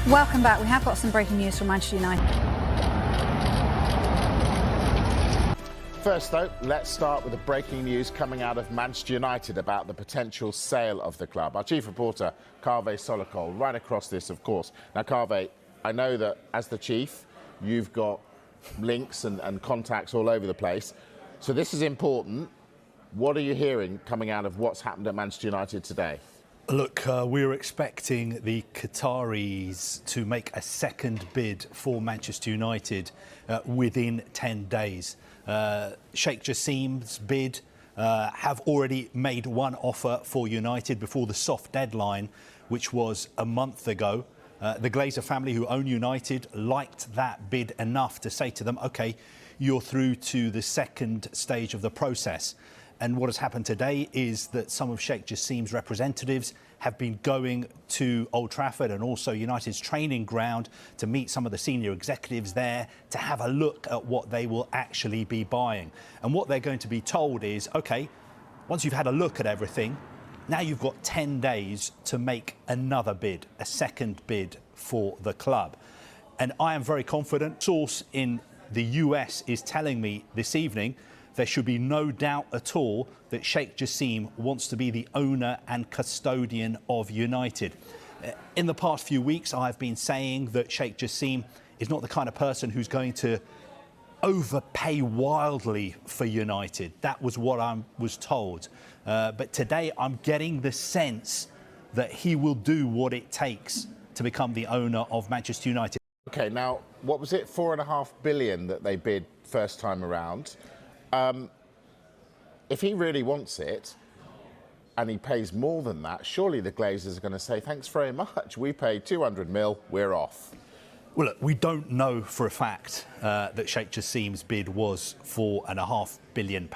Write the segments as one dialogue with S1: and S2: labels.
S1: Welcome back. We have got some breaking news from Manchester United.
S2: First, though, let's start with the breaking news coming out of Manchester United about the potential sale of the club. Our chief reporter, Kaveh Solokol, right across this, of course. Now, Kaveh, I know that as the chief, you've got links and contacts all over the place. So this is important. What are you hearing coming out of what's happened at Manchester United today?
S3: Look, we're expecting the Qataris to make a second bid for Manchester United within 10 days. Sheikh Jassim's bid have already made one offer for United before the soft deadline, which was a month ago. The Glazer family, who own United, liked that bid enough to say to them, OK, you're through to the second stage of the process. And what has happened today is that some of Sheikh Jassim's representatives have been going to Old Trafford and also United's training ground to meet some of the senior executives there to have a look at what they will actually be buying. And what they're going to be told is, OK, once you've had a look at everything, now you've got 10 days to make another bid, a second bid for the club. And I am very confident. Source in the US is telling me this evening there should be no doubt at all that Sheikh Jassim wants to be the owner and custodian of United. In the past few weeks, I've been saying that Sheikh Jassim is not the kind of person who's going to overpay wildly for United. That was what I was told. But today, I'm getting the sense that he will do what it takes to become the owner of Manchester United.
S2: OK, now, what was it, $4.5 billion that they bid first time around? If he really wants it and he pays more than that, surely the Glazers are going to say, thanks very much. We paid 200 mil, we're off.
S3: Well, look, we don't know for a fact that Sheikh Jassim's bid was £4.5 billion.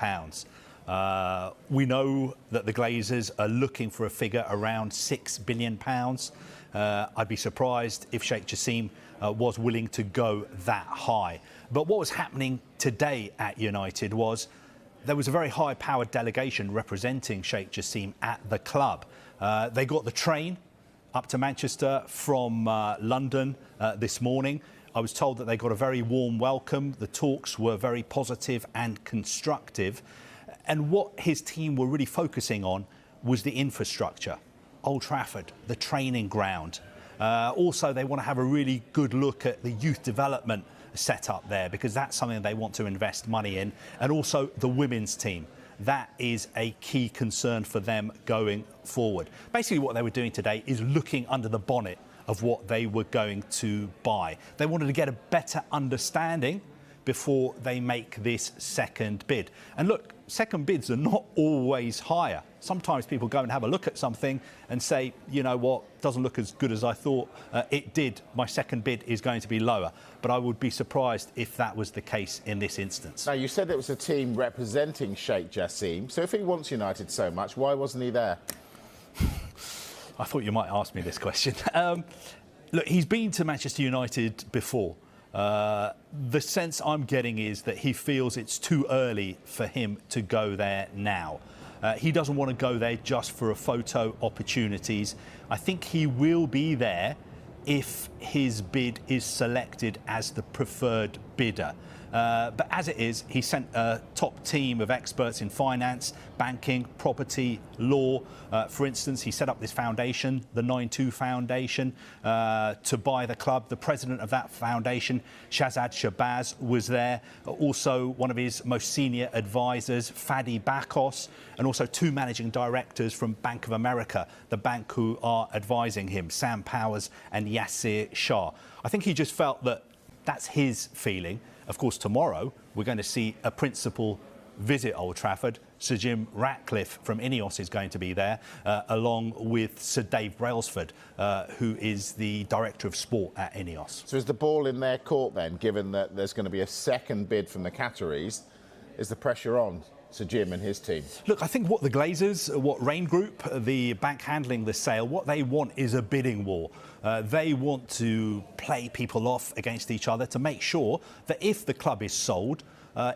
S3: We know that the Glazers are looking for a figure around £6 billion. I'd be surprised if Sheikh Jassim was willing to go that high. But what was happening today at United was there was a very high-powered delegation representing Sheikh Jassim at the club. They got the train up to Manchester from London this morning. I was told that they got a very warm welcome. The talks were very positive and constructive. And what his team were really focusing on was the infrastructure. Old Trafford, the training ground. Also, they want to have a really good look at the youth development set up there, because that's something they want to invest money in. And also the women's team. That is a key concern for them going forward. Basically, what they were doing today is looking under the bonnet of what they were going to buy. They wanted to get a better understanding before they make this second bid. And look, second bids are not always higher. Sometimes people go and have a look at something and say, you know what, doesn't look as good as I thought it did. My second bid is going to be lower. But I would be surprised if that was the case in this instance.
S2: Now, you said it was a team representing Sheikh Jassim. So if he wants United so much, why wasn't he there?
S3: I thought you might ask me this question. Look, he's been to Manchester United before. The sense I'm getting is that he feels it's too early for him to go there now. He doesn't want to go there just for a photo opportunities. I think he will be there if his bid is selected as the preferred bidder. But as it is, he sent a top team of experts in finance, banking, property, law. For instance, he set up this foundation, the 9-2 Foundation, to buy the club. The president of that foundation, Shahzad Shabazz, was there. Also, one of his most senior advisors, Fadi Bakos, and also two managing directors from Bank of America, the bank who are advising him, Sam Powers and Yasser Shah. I think he just felt that that's his feeling. Of course, tomorrow we're going to see a principal visit Old Trafford. Sir Jim Ratcliffe from Ineos is going to be there, along with Sir Dave Brailsford, who is the Director of Sport at Ineos.
S2: So is the ball in their court then, given that there's going to be a second bid from the Qataris? Is the pressure on Sir Jim and his team?
S3: Look, I think what the Glazers, what Rain Group, the bank handling the sale, what they want is a bidding war. They want to play people off against each other to make sure that if the club is sold,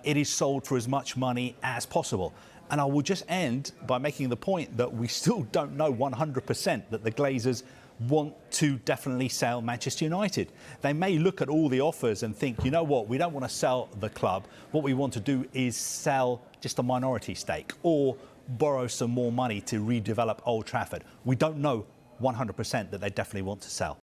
S3: it is sold for as much money as possible. And I will just end by making the point that we still don't know 100% that the Glazers want to definitely sell Manchester United. They may look at all the offers and think, you know what, we don't want to sell the club. What we want to do is sell just a minority stake or borrow some more money to redevelop Old Trafford. We don't know 100% that they definitely want to sell.